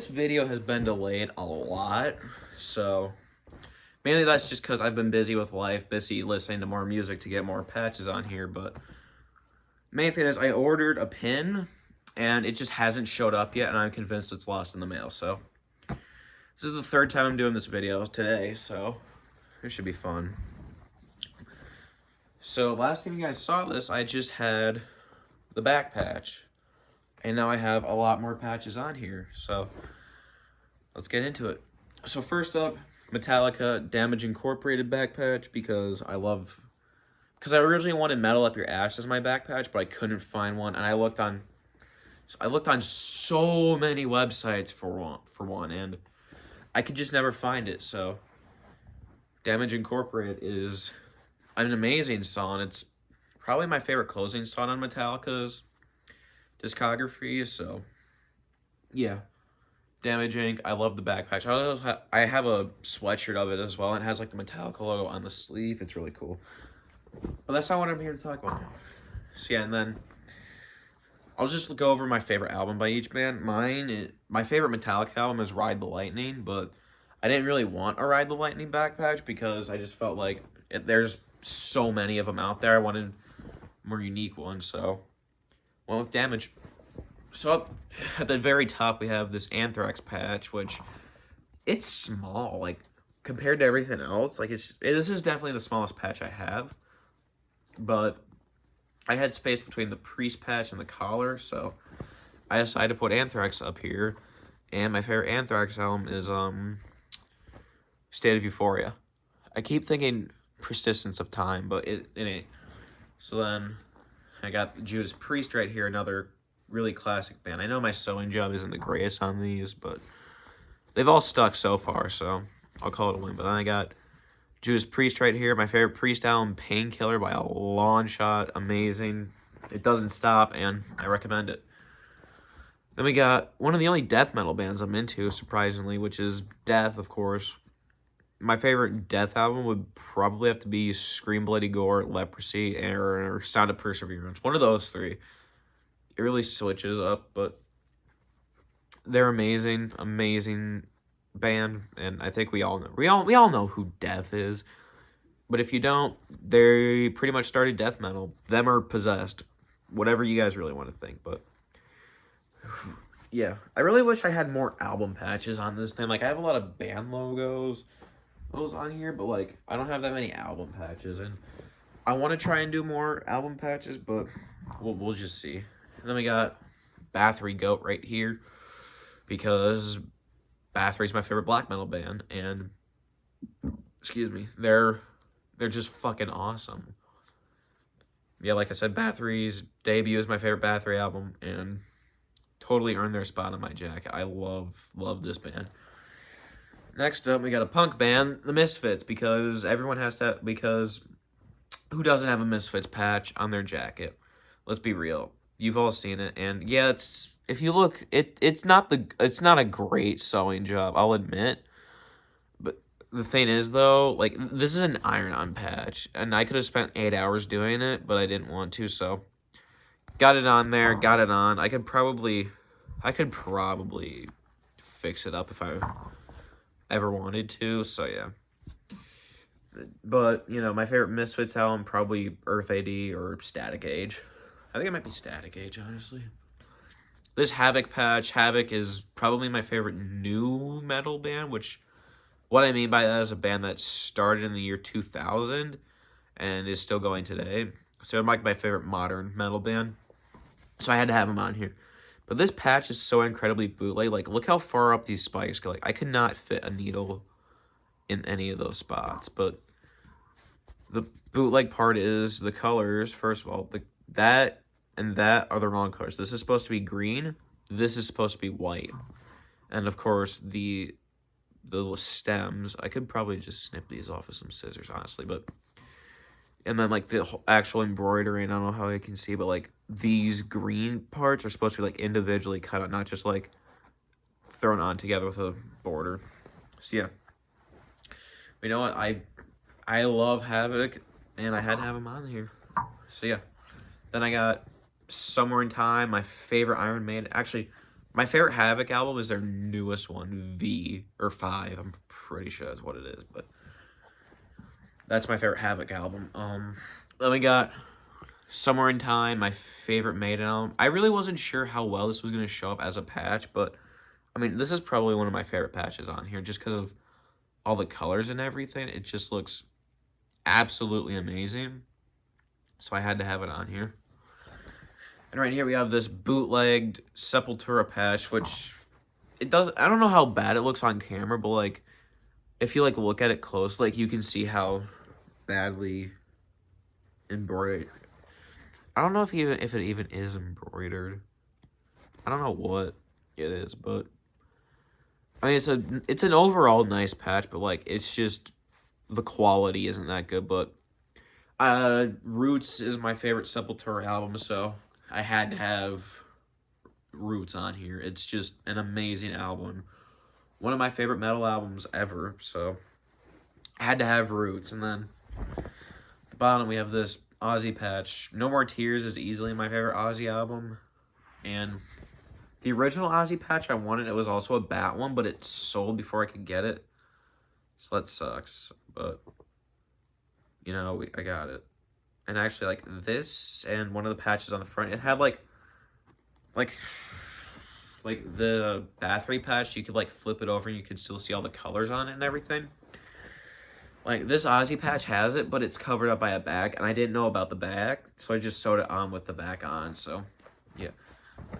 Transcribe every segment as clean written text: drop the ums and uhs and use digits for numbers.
This video has been delayed a lot, so mainly that's just because I've been busy with life, busy listening to more music to get more patches on here, but main thing is I ordered a pin, and it just hasn't showed up yet, and I'm convinced it's lost in the mail, so this is the third time I'm doing this video today, so it should be fun. So last time you guys saw this, I just had the back patch, and now I have a lot more patches on here, so let's get into it. So first up, Metallica Damage Incorporated back patch because I originally wanted Metal Up Your Ass as my back patch, but I couldn't find one, and I looked on so many websites for one, and I could just never find it. So Damage Incorporated is an amazing song. It's probably my favorite closing song on Metallica's discography. So yeah, Damage Inc. I love the back patch. I have a sweatshirt of it as well. It has like the Metallica logo on the sleeve. It's really cool. But that's not what I'm here to talk about now. So yeah, and then I'll just go over my favorite album by each band. My favorite Metallica album is Ride the Lightning, but I didn't really want a Ride the Lightning back patch because I just felt like there's so many of them out there. I wanted more unique ones, so went with Damage. So up at the very top, we have this Anthrax patch, which it's small, like compared to everything else. Like this is definitely the smallest patch I have, but I had space between the Priest patch and the collar, so I decided to put Anthrax up here. And my favorite Anthrax album is State of Euphoria. I keep thinking Persistence of Time, but it ain't. So then I got Judas Priest right here, another really classic band. I know my sewing job isn't the greatest on these, but they've all stuck so far, so I'll call it a win. But then I got Judas Priest right here, my favorite Priest album, Painkiller, by a long shot. Amazing. It doesn't stop, and I recommend it. Then we got one of the only death metal bands I'm into, surprisingly, which is Death, of course. My favorite Death album would probably have to be Scream Bloody Gore, Leprosy, or Sound of Perseverance. One of those three. It really switches up, but they're amazing, amazing band, and I think we all know who Death is. But if you don't, they pretty much started death metal. Them or Possessed, whatever you guys really want to think. But yeah, I really wish I had more album patches on this thing. Like I have a lot of band logos on here, but like I don't have that many album patches, and I want to try and do more album patches, but we'll just see. And then we got Bathory Goat right here because Bathory's my favorite black metal band, and excuse me, they're just fucking awesome. Yeah, like I said, Bathory's debut is my favorite Bathory album, and totally earned their spot on my jacket. I love this band. Next up, we got a punk band, the Misfits, because who doesn't have a Misfits patch on their jacket? Let's be real. You've all seen it, and yeah, if you look, it's not a great sewing job, I'll admit. But the thing is, though, like this is an iron-on patch, and I could have spent 8 hours doing it, but I didn't want to, so got it on there, got it on. I could probably fix it up if I ever wanted to. So yeah. But you know, my favorite Misfits album probably Earth AD or Static Age. I think it might be Static Age, honestly. This Havoc patch, Havoc is probably my favorite new metal band, which what I mean by that is a band that started in the year 2000 and is still going today. So they're like my favorite modern metal band. So I had to have them on here. But this patch is so incredibly bootleg. Like, look how far up these spikes go. Like, I could not fit a needle in any of those spots. But the bootleg part is the colors. First of all, that and that are the wrong colors. This is supposed to be green. This is supposed to be white. And, of course, the stems. I could probably just snip these off with some scissors, honestly. But and then, like, the actual embroidery, and I don't know how you can see, but, like, these green parts are supposed to be, like, individually cut out, not just, like, thrown on together with a border. So, yeah. You know what? I love Havoc, and I had to have him on here. So, yeah. Then I got Somewhere in Time, my favorite Iron Maiden. Actually, My favorite Havoc album is their newest one, V or 5. I'm pretty sure that's what it is, but that's my favorite Havoc album. Then we got Somewhere in Time, my favorite Maiden album. I really wasn't sure how well this was going to show up as a patch, but I mean, this is probably one of my favorite patches on here just because of all the colors and everything. It just looks absolutely amazing. So I had to have it on here. And right here we have this bootlegged Sepultura patch, which it does. I don't know how bad it looks on camera, but like if you like look at it close, like you can see how badly embroidered. I don't know if it even is embroidered. I don't know what it is, but I mean it's an overall nice patch, but like it's just the quality isn't that good. But Roots is my favorite Sepultura album, so I had to have Roots on here. It's just an amazing album. One of my favorite metal albums ever, so I had to have Roots. And then at the bottom we have this Ozzy patch. No More Tears is easily my favorite Ozzy album. And the original Ozzy patch I wanted, it was also a Bat one, but it sold before I could get it. So that sucks. But, you know, I got it. And actually, like, this and one of the patches on the front, it had, like the Bathory patch, you could, like, flip it over and you could still see all the colors on it and everything. Like, this Ozzy patch has it, but it's covered up by a back, and I didn't know about the back, so I just sewed it on with the back on, so, yeah.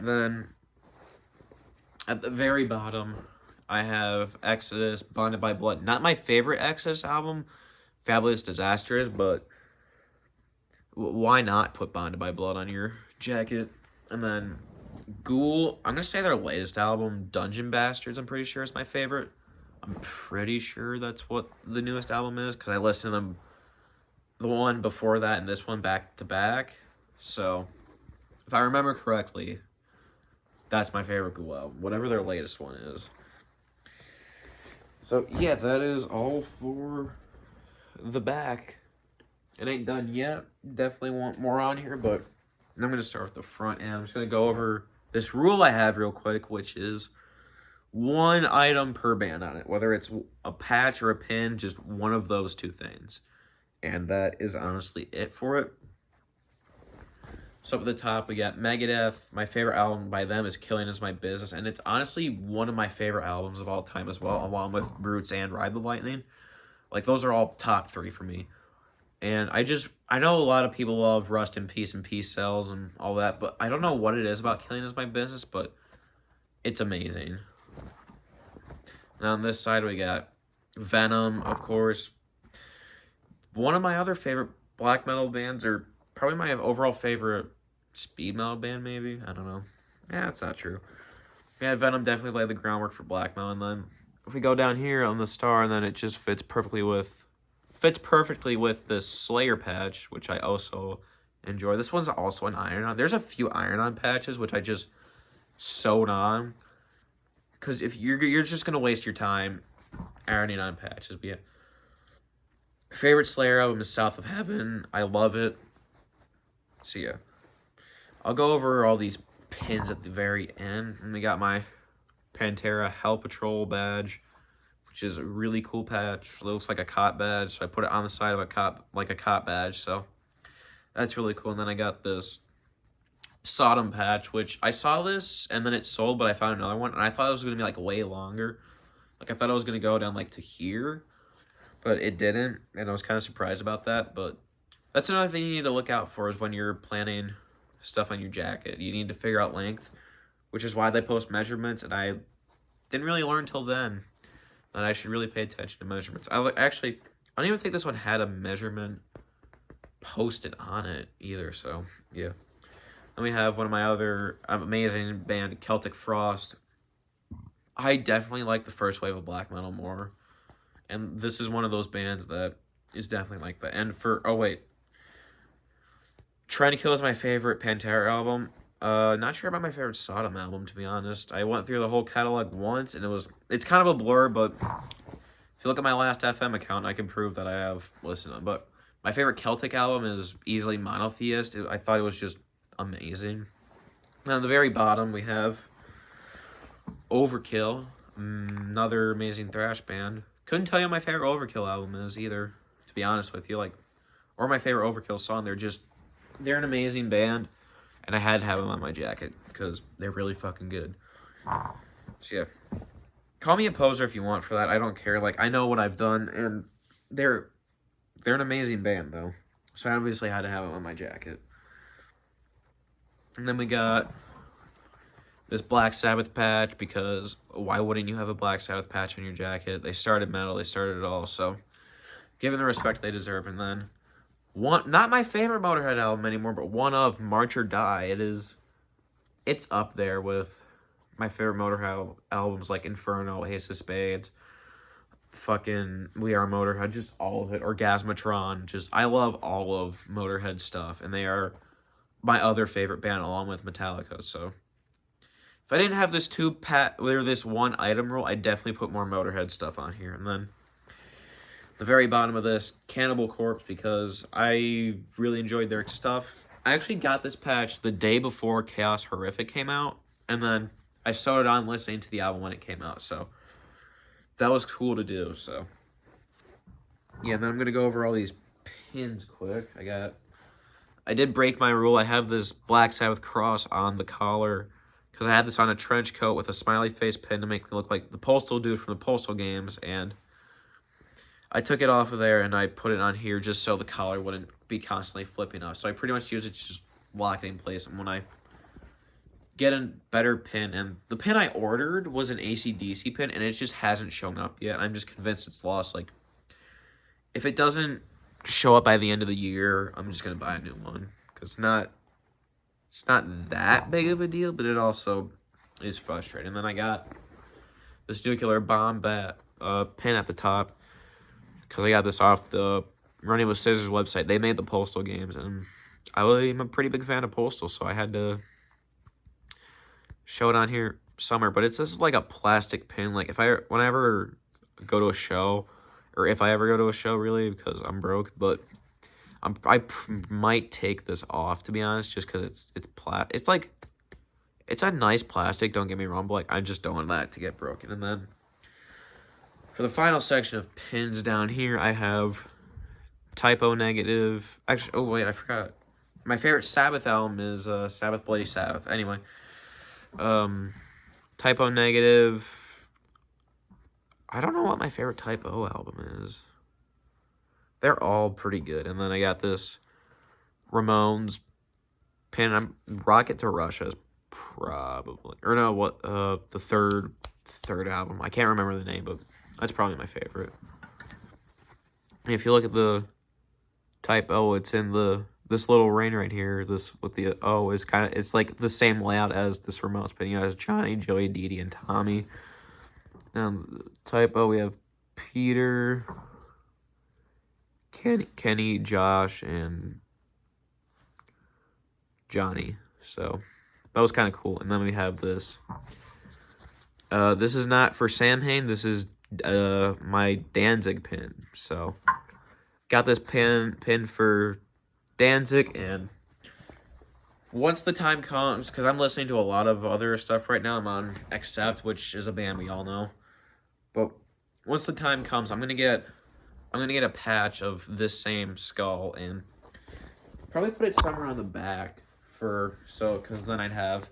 Then, at the very bottom, I have Exodus, Bonded by Blood. Not my favorite Exodus album, Fabulous Disasters, but why not put Bonded by Blood on your jacket? And then Ghoul, I'm going to say their latest album, Dungeon Bastards, I'm pretty sure is my favorite. I'm pretty sure that's what the newest album is, because I listened to them, the one before that and this one back to back. So, if I remember correctly, that's my favorite Ghoul album, whatever their latest one is. So, yeah, that is all for the back. It ain't done yet. Definitely want more on here, but I'm going to start with the front, and I'm just going to go over this rule I have real quick, which is one item per band on it, whether it's a patch or a pin, just one of those two things. And that is honestly it for it. So up at the top, we got Megadeth. My favorite album by them is Killing Is My Business, and it's honestly one of my favorite albums of all time as well, along with Roots and Ride the Lightning. Like, those are all top 3 for me. And I know a lot of people love Rust in Peace and Peace Cells and all that, but I don't know what it is about Killing Is My Business, but it's amazing. And on this side, we got Venom, of course. One of my other favorite black metal bands, or probably my overall favorite speed metal band, maybe? I don't know. Yeah, that's not true. Yeah, Venom definitely laid the groundwork for black metal, and then if we go down here on the star, and then it just fits perfectly with this Slayer patch, which I also enjoy. This one's also an iron-on. There's a few iron-on patches, which I just sewed on. Because if you're just going to waste your time ironing on patches. But yeah. Favorite Slayer album is South of Heaven. I love it. So yeah. I'll go over all these pins at the very end. And we got my Pantera Hell Patrol badge, which is a really cool patch. It looks like a cop badge, so I put it on the side of a cop, like a cop badge, so that's really cool. And then I got this Sodom patch, which I saw this, and then it sold, but I found another one, and I thought it was going to be, like, way longer. Like, I thought it was going to go down, like, to here, but it didn't, and I was kind of surprised about that. But that's another thing you need to look out for is when you're planning stuff on your jacket. You need to figure out length, which is why they post measurements, and I didn't really learn till then that I should really pay attention to measurements. I don't even think this one had a measurement posted on it either, so yeah. Then we have one of my other amazing band, Celtic Frost. I definitely like the first wave of black metal more, and this is one of those bands that is definitely like that. And Trying to Kill is my favorite Pantera album. Not sure about my favorite Sodom album, to be honest. I went through the whole catalog once, and it's kind of a blur, but if you look at my last FM account, I can prove that I have listened to them. But my favorite Celtic album is easily Monotheist. I thought it was just amazing. And on the very bottom, we have Overkill, another amazing thrash band. Couldn't tell you what my favorite Overkill album is either, to be honest with you. Like, or my favorite Overkill song. They're an amazing band, and I had to have them on my jacket because they're really fucking good. So yeah, call me a poser if you want for that. I don't care. Like, I know what I've done, and they're an amazing band though. So I obviously had to have them on my jacket. And then we got this Black Sabbath patch, because why wouldn't you have a Black Sabbath patch on your jacket? They started metal, they started it all, so give them the respect they deserve. And then not my favorite Motorhead album anymore, but one of March or Die. It's up there with my favorite Motorhead albums like Inferno, Ace of Spades, fucking We Are Motorhead, just all of it. Orgasmatron, I love all of Motorhead stuff, and they are my other favorite band along with Metallica. So if I didn't have this one item rule, I'd definitely put more Motorhead stuff on here. And then the very bottom of this, Cannibal Corpse, because I really enjoyed their stuff. I actually got this patch the day before Chaos Horrific came out, and then I sewed it on listening to the album when it came out, so that was cool to do. So yeah, and then I'm gonna go over all these pins quick. I did break my rule. I have this Black Sabbath cross on the collar because I had this on a trench coat with a smiley face pin to make me look like the Postal dude from the Postal games, and I took it off of there and I put it on here just so the collar wouldn't be constantly flipping up. So I pretty much use it to just lock it in place. And when I get a better pin, and the pin I ordered was an AC/DC pin, and it just hasn't shown up yet. I'm just convinced it's lost. Like, if it doesn't show up by the end of the year, I'm just gonna buy a new one, because it's not that big of a deal, but it also is frustrating. And then I got this Nuclear Bomb pin at the top, because I got this off the Running with Scissors website. They made the Postal games, and I'm a pretty big fan of Postal, so I had to show it on here somewhere. But it's just like a plastic pin. Like, whenever go to a show, or if I ever go to a show, really, because I'm broke, but I might take this off, to be honest, just because it's a nice plastic, don't get me wrong, but like, I just don't want that to get broken. And then for the final section of pins down here, I have Type O Negative. Actually, oh wait, I forgot. My favorite Sabbath album is Sabbath Bloody Sabbath. Anyway, Type O Negative. I don't know what my favorite Type O album is. They're all pretty good. And then I got this Ramones pin. Rocket to Russia is probably, or no, what, the third album. I can't remember the name, but that's probably my favorite. And if you look at the Type O, it's in this little ring right here. This with the O is it's like the same layout as this Ramones pin. You know, it has Johnny, Joey, Dee Dee, and Tommy. Type O, we have Peter, Kenny, Josh, and Johnny. So that was kind of cool. And then we have this. This is not for Samhain. This is my Danzig pin. So got this pin for Danzig, and once the time comes, because I'm listening to a lot of other stuff right now. I'm on Accept, which is a band we all know. But once the time comes, I'm gonna get a patch of this same skull and probably put it somewhere on the back because then I'd have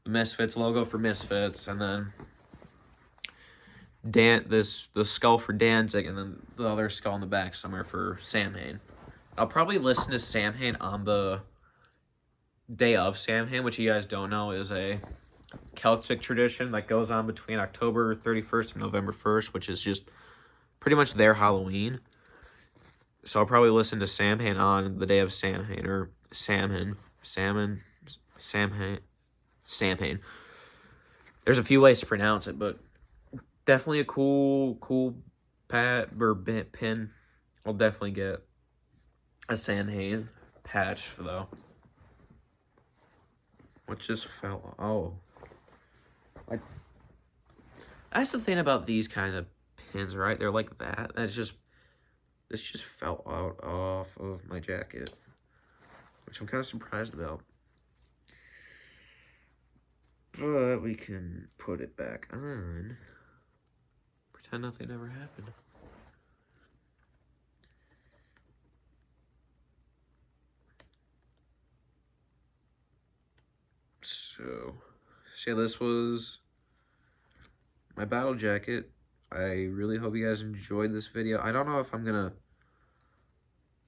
the Misfits logo for Misfits, and then the skull for Danzig, and then the other skull on the back somewhere for Samhain. I'll probably listen to Samhain on the day of Samhain, which you guys don't know is a Celtic tradition that goes on between October 31st and November 1st, which is just pretty much their Halloween. So I'll probably listen to Samhain on the day of Samhain, or Samhain. There's a few ways to pronounce it, but definitely a cool pin. I'll definitely get a Samhain patch, though. What just fell? Oh. That's the thing about these kind of pins, right? They're like that. This just fell out off of my jacket, which I'm kind of surprised about. But we can put it back on. Pretend nothing ever happened. So this was my battle jacket. I really hope you guys enjoyed this video. I don't know if I'm gonna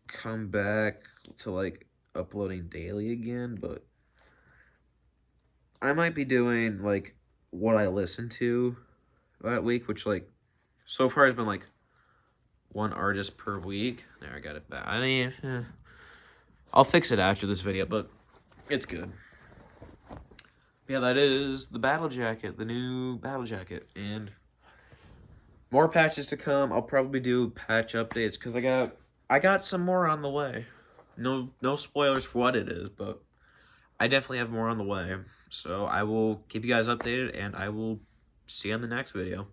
come back to like uploading daily again, but I might be doing like what I listened to that week, which like so far has been like one artist per week. There, I got it back. I mean, I'll fix it after this video, but it's good. Yeah, that is the battle jacket, the new battle jacket, and more patches to come. I'll probably do patch updates because I got some more on the way. No spoilers for what it is, but I definitely have more on the way. So I will keep you guys updated, and I will see you on the next video.